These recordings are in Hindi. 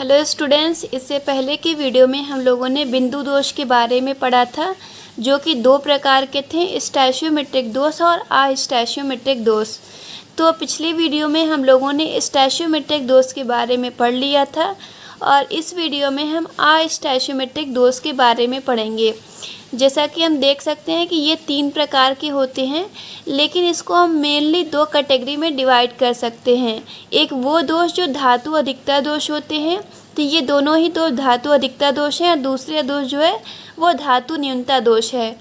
हेलो स्टूडेंट्स, इससे पहले की वीडियो में हम लोगों ने बिंदु दोष के बारे में पढ़ा था, जो कि दो प्रकार के थे, स्टैचियोमेट्रिक दोष और अस्टैचियोमेट्रिक दोष। तो पिछली वीडियो में हम लोगों ने स्टैचियोमेट्रिक दोष के बारे में पढ़ लिया था और इस वीडियो में हम अस्टैचियोमेट्रिक दोष के बारे में पढ़ेंगे। जैसा कि हम देख सकते हैं कि ये 3 प्रकार के होते हैं, लेकिन इसको हम मेनली 2 कैटेगरी में डिवाइड कर सकते हैं। एक वो दोष जो धातु अधिकता दोष होते हैं, तो ये दोनों ही दोष धातु अधिकता दोष हैं, और दूसरे दोष जो है वो धातु न्यूनता दोष है।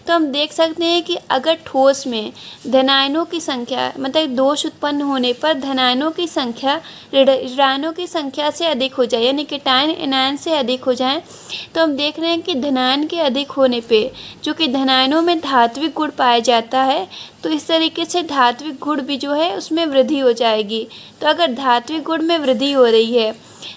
तो हम देख सकते हैं कि अगर ठोस में धनायनों की संख्या, मतलब दोष उत्पन्न होने पर धनायनों की संख्या ऋणायनों की संख्या से अधिक हो जाए, यानी कि कैटायन एनायन से अधिक हो जाए, तो हम देख रहे हैं कि धनायन के अधिक होने पे जो कि धनायनों में धात्विक गुण पाया जाता है, तो इस तरीके से धात्विक गुण भी जो है उसमें वृद्धि हो जाएगी। तो अगर धात्विक गुण में वृद्धि हो रही है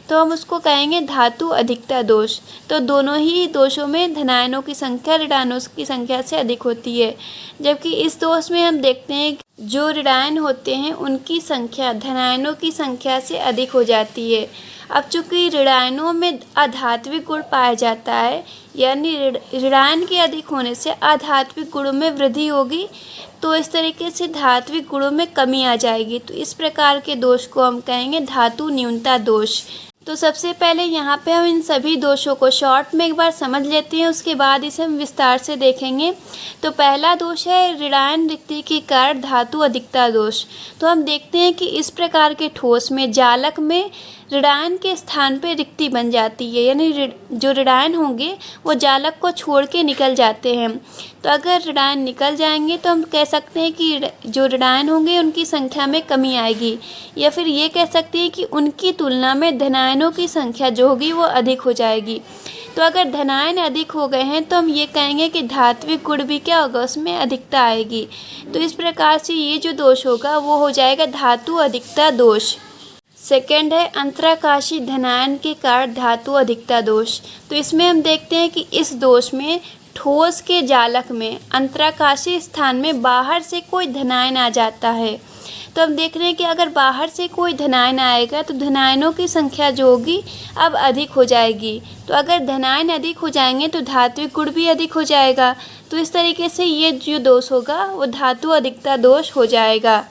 तो हम उसको कहेंगे धातु अधिकता दोष। तो दोनों ही दोषों में धनायनों की संख्या ऋणायनों की संख्या से अधिक होती है, जबकि इस दोष में हम देखते हैं कि जो ऋणायन होते हैं उनकी संख्या धनायनों की संख्या से अधिक हो जाती है। अब चूँकि ऋणायनों में अधात्विक गुण पाया जाता है, यानी ऋणायन के अधिक होने से अधात्विक गुणों में वृद्धि होगी, तो इस तरीके से धात्विक गुणों में कमी आ जाएगी। तो इस प्रकार के दोष को हम कहेंगे धातु न्यूनता दोष। तो सबसे पहले यहाँ पे हम इन सभी दोषों को शॉर्ट में एक बार समझ लेते हैं, उसके बाद इसे हम विस्तार से देखेंगे। तो पहला दोष है ऋणायन रिक्ति के कारण धातु अधिकता दोष। तो हम देखते हैं कि इस प्रकार के ठोस में जालक में ऋणायन के स्थान पे रिक्ति बन जाती है, यानी जो ऋणायन होंगे वो जालक को छोड़ के निकल जाते हैं। तो अगर ऋणायन निकल जाएंगे तो हम कह सकते हैं कि जो ऋणायन होंगे उनकी संख्या में कमी आएगी, या फिर ये कह सकते हैं कि उनकी तुलना में धनायनों की संख्या जो होगी वो अधिक हो जाएगी। तो अगर धनायन अधिक हो गए हैं तो हम ये कहेंगे कि धात्विक गुण भी क्या होगा, उसमें अधिकता आएगी। तो इस प्रकार से ये जो दोष होगा वो हो जाएगा धातु अधिकता दोष। सेकेंड है अंतराकाशी धनायन के कारण धातु अधिकता दोष। तो इसमें हम देखते हैं कि इस दोष में ठोस के जालक में अंतराकाशी स्थान में बाहर से कोई धनायन आ जाता है। तो हम देख रहे हैं कि अगर बाहर से कोई धनायन आएगा तो धनायनों की संख्या जो होगी अब अधिक हो जाएगी। तो अगर धनायन अधिक हो जाएंगे तो धात्विक गुण भी अधिक हो जाएगा। तो इस तरीके से ये जो दोष होगा वो धातु अधिकता दोष हो जाएगा।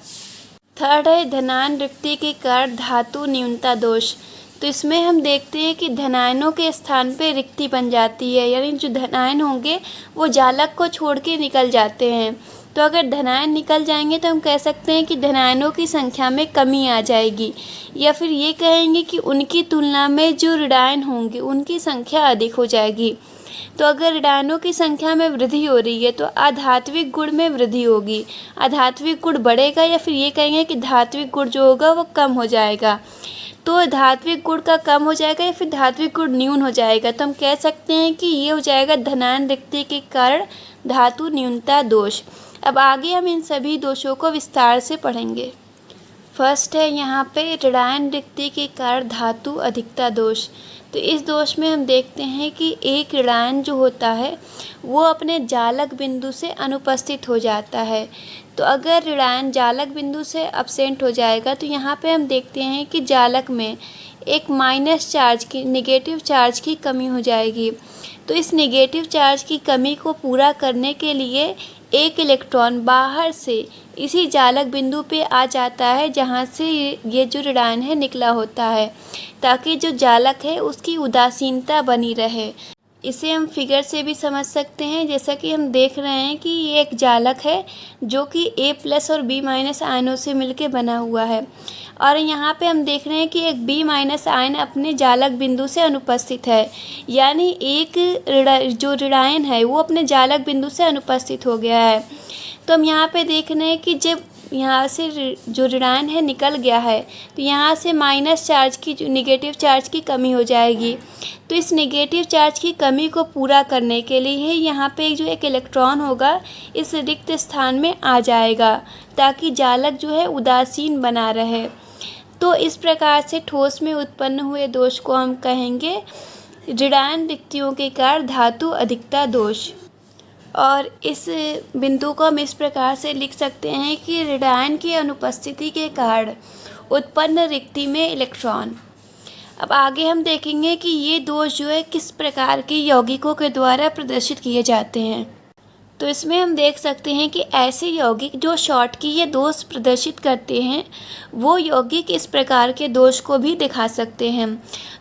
थर्ड है धनायन रिक्ति के कारण धातु न्यूनता दोष। तो इसमें हम देखते हैं कि धनायनों के स्थान पे रिक्ति बन जाती है, यानी जो धनायन होंगे वो जालक को छोड़ के निकल जाते हैं। तो अगर धनायन निकल जाएंगे तो हम कह सकते हैं कि धनायनों की संख्या में कमी आ जाएगी, या फिर ये कहेंगे कि उनकी तुलना में जो ऋणायन होंगे उनकी संख्या अधिक हो जाएगी। तो अगर ऋणायनों की संख्या में वृद्धि हो रही है तो अधात्विक गुण में वृद्धि होगी, अधात्विक गुण बढ़ेगा, या फिर ये कहेंगे कि धात्विक गुण जो होगा वो कम हो जाएगा। तो धात्विक गुण का कम हो जाएगा या फिर धात्विक गुण न्यून हो जाएगा, तो हम कह सकते हैं कि ये हो जाएगा धनायन रिक्ति के कारण धातु न्यूनता दोष। अब आगे हम इन सभी दोषों को विस्तार से पढ़ेंगे। फर्स्ट है यहाँ पे ऋणायन रिक्ति के कारण धातु अधिकता दोष। तो इस दोष में हम देखते हैं कि एक ऋणायन जो होता है वो अपने जालक बिंदु से अनुपस्थित हो जाता है। तो अगर ऋणायन जालक बिंदु से अब्सेंट हो जाएगा तो यहाँ पे हम देखते हैं कि जालक में एक माइनस चार्ज की, नेगेटिव चार्ज की कमी हो जाएगी। तो इस नेगेटिव चार्ज की कमी को पूरा करने के लिए एक इलेक्ट्रॉन बाहर से इसी जालक बिंदु पे आ जाता है जहाँ से ये जो ऋणायन है निकला होता है, ताकि जो जालक है उसकी उदासीनता बनी रहे। इसे हम फिगर से भी समझ सकते हैं, जैसा कि हम देख रहे हैं कि ये एक जालक है जो कि A+ और B- आयनों से मिलके बना हुआ है, और यहाँ पे हम देख रहे हैं कि एक B- आयन अपने जालक बिंदु से अनुपस्थित है, यानी एक जो ऋणायन है वो अपने जालक बिंदु से अनुपस्थित हो गया है। तो हम यहाँ पे देख रहे हैं कि जब यहाँ से जो ऋणायन है निकल गया है तो यहाँ से माइनस चार्ज की, जो नेगेटिव चार्ज की कमी हो जाएगी। तो इस नेगेटिव चार्ज की कमी को पूरा करने के लिए यहाँ पे जो एक इलेक्ट्रॉन होगा इस रिक्त स्थान में आ जाएगा, ताकि जालक जो है उदासीन बना रहे। तो इस प्रकार से ठोस में उत्पन्न हुए दोष को हम कहेंगे ऋणायन रिक्तियों के कारण धातु अधिकता दोष। और इस बिंदु को हम इस प्रकार से लिख सकते हैं कि ऋणायन की अनुपस्थिति के कारण उत्पन्न रिक्ति में इलेक्ट्रॉन। अब आगे हम देखेंगे कि ये दोष जो है किस प्रकार के यौगिकों के द्वारा प्रदर्शित किए जाते हैं। तो इसमें हम देख सकते हैं कि ऐसे यौगिक जो शॉटकीय दोष प्रदर्शित करते हैं वो यौगिक इस प्रकार के दोष को भी दिखा सकते हैं।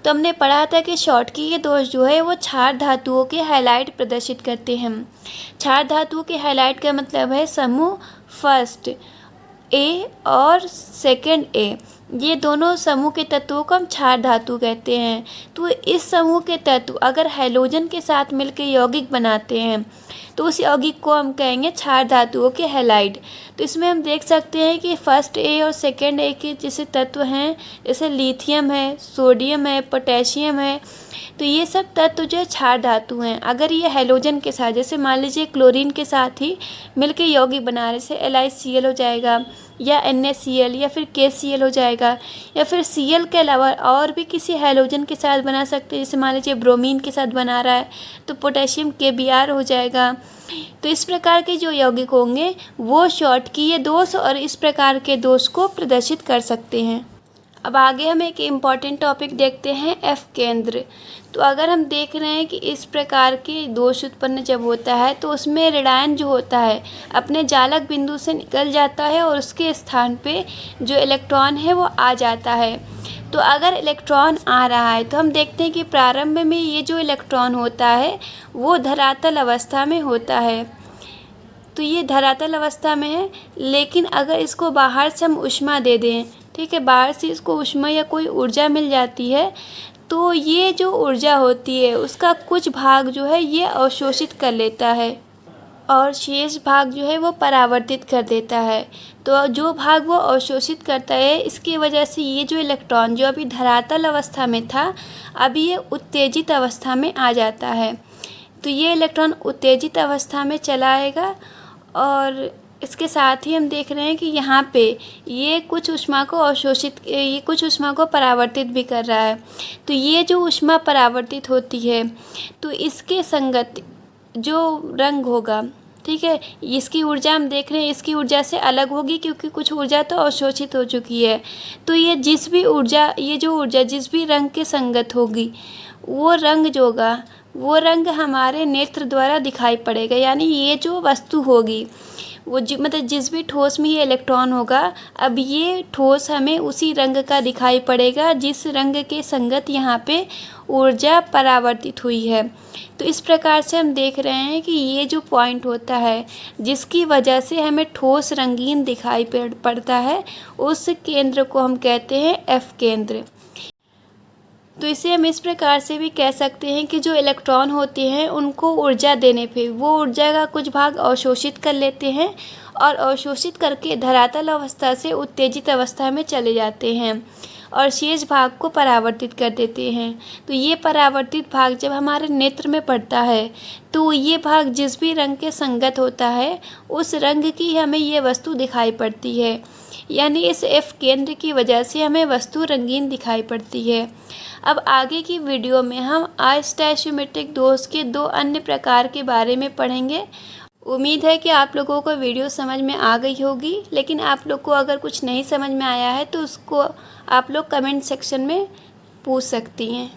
तो हमने पढ़ा था कि शॉटकीय दोष जो है वो क्षार धातुओं के हाइलाइट प्रदर्शित करते हैं। क्षार धातुओं के हाइलाइट का मतलब है समूह फर्स्ट ए और सेकंड ए, ये दोनों समूह के तत्वों को हम क्षार धातु कहते हैं। तो इस समूह के तत्व अगर हैलोजन के साथ मिलकर यौगिक बनाते हैं तो उस यौगिक को हम कहेंगे क्षार धातुओं के हैलाइड। तो इसमें हम देख सकते हैं कि फर्स्ट ए और सेकंड ए के जैसे तत्व हैं, जैसे लिथियम है, सोडियम है, पोटेशियम है, तो ये सब तत्व जो है क्षार धातु हैं। अगर ये हैलोजन के साथ, जैसे मान लीजिए क्लोरीन के साथ ही मिलकर यौगिक बना रहे, जैसे LiCl हो जाएगा या NaCl या फिर KCl हो जाएगा, या फिर Cl के अलावा और भी किसी हैलोजन के साथ बना सकते हैं, जैसे मान लीजिए ब्रोमीन के साथ बना रहा है तो पोटेशियम KBr हो जाएगा। तो इस प्रकार के जो यौगिक होंगे वो शॉटकीय दोष और इस प्रकार के दोष को प्रदर्शित कर सकते हैं। अब आगे हम एक इम्पॉर्टेंट टॉपिक देखते हैं, F केंद्र। तो अगर हम देख रहे हैं कि इस प्रकार के दोष उत्पन्न जब होता है तो उसमें ऋणायन जो होता है अपने जालक बिंदु से निकल जाता है और उसके स्थान पे जो इलेक्ट्रॉन है वो आ जाता है। तो अगर इलेक्ट्रॉन आ रहा है तो हम देखते हैं कि प्रारंभ में ये जो इलेक्ट्रॉन होता है वो धरातल अवस्था में होता है। तो ये धरातल अवस्था में है, लेकिन अगर इसको बाहर से हम ऊष्मा दे दें, ठीक है, बाहर से इसको ऊष्मा या कोई ऊर्जा मिल जाती है, तो ये जो ऊर्जा होती है उसका कुछ भाग जो है ये अवशोषित कर लेता है और शेष भाग जो है वो परावर्तित कर देता है। तो जो भाग वो अवशोषित करता है, इसकी वजह से ये जो इलेक्ट्रॉन जो अभी धरातल अवस्था में था अभी ये उत्तेजित अवस्था में आ जाता है। तो ये इलेक्ट्रॉन उत्तेजित अवस्था में चला आएगा और इसके साथ ही हम देख रहे हैं कि यहाँ पे ये कुछ ऊष्मा को ये कुछ ऊष्मा को परावर्तित भी कर रहा है। तो ये जो ऊष्मा परावर्तित होती है तो इसके संगत जो रंग होगा, ठीक है, इसकी ऊर्जा हम देख रहे हैं इसकी ऊर्जा से अलग होगी क्योंकि कुछ ऊर्जा तो अवशोषित हो चुकी है। तो ये जो ऊर्जा जिस भी रंग के संगत होगी वो रंग जो होगा वो रंग हमारे नेत्र द्वारा दिखाई पड़ेगा। यानी ये जो वस्तु होगी वो मतलब जिस भी ठोस में ये इलेक्ट्रॉन होगा, अब ये ठोस हमें उसी रंग का दिखाई पड़ेगा जिस रंग के संगत यहाँ पे ऊर्जा परावर्तित हुई है। तो इस प्रकार से हम देख रहे हैं कि ये जो पॉइंट होता है जिसकी वजह से हमें ठोस रंगीन दिखाई पड़ता है उस केंद्र को हम कहते हैं F केंद्र। तो इसे हम इस प्रकार से भी कह सकते हैं कि जो इलेक्ट्रॉन होते हैं उनको ऊर्जा देने पे वो ऊर्जा का कुछ भाग अवशोषित कर लेते हैं और अवशोषित करके धरातल अवस्था से उत्तेजित अवस्था में चले जाते हैं और शेष भाग को परावर्तित कर देते हैं। तो ये परावर्तित भाग जब हमारे नेत्र में पड़ता है तो ये भाग जिस भी रंग के संगत होता है उस रंग की हमें ये वस्तु दिखाई पड़ती है। यानी इस F केंद्र की वजह से हमें वस्तु रंगीन दिखाई पड़ती है। अब आगे की वीडियो में हम अस्टैचियोमेट्रिक दोष के 2 अन्य प्रकार के बारे में पढ़ेंगे। उम्मीद है कि आप लोगों को वीडियो समझ में आ गई होगी, लेकिन आप लोग को अगर कुछ नहीं समझ में आया है तो उसको आप लोग कमेंट सेक्शन में पूछ सकती हैं।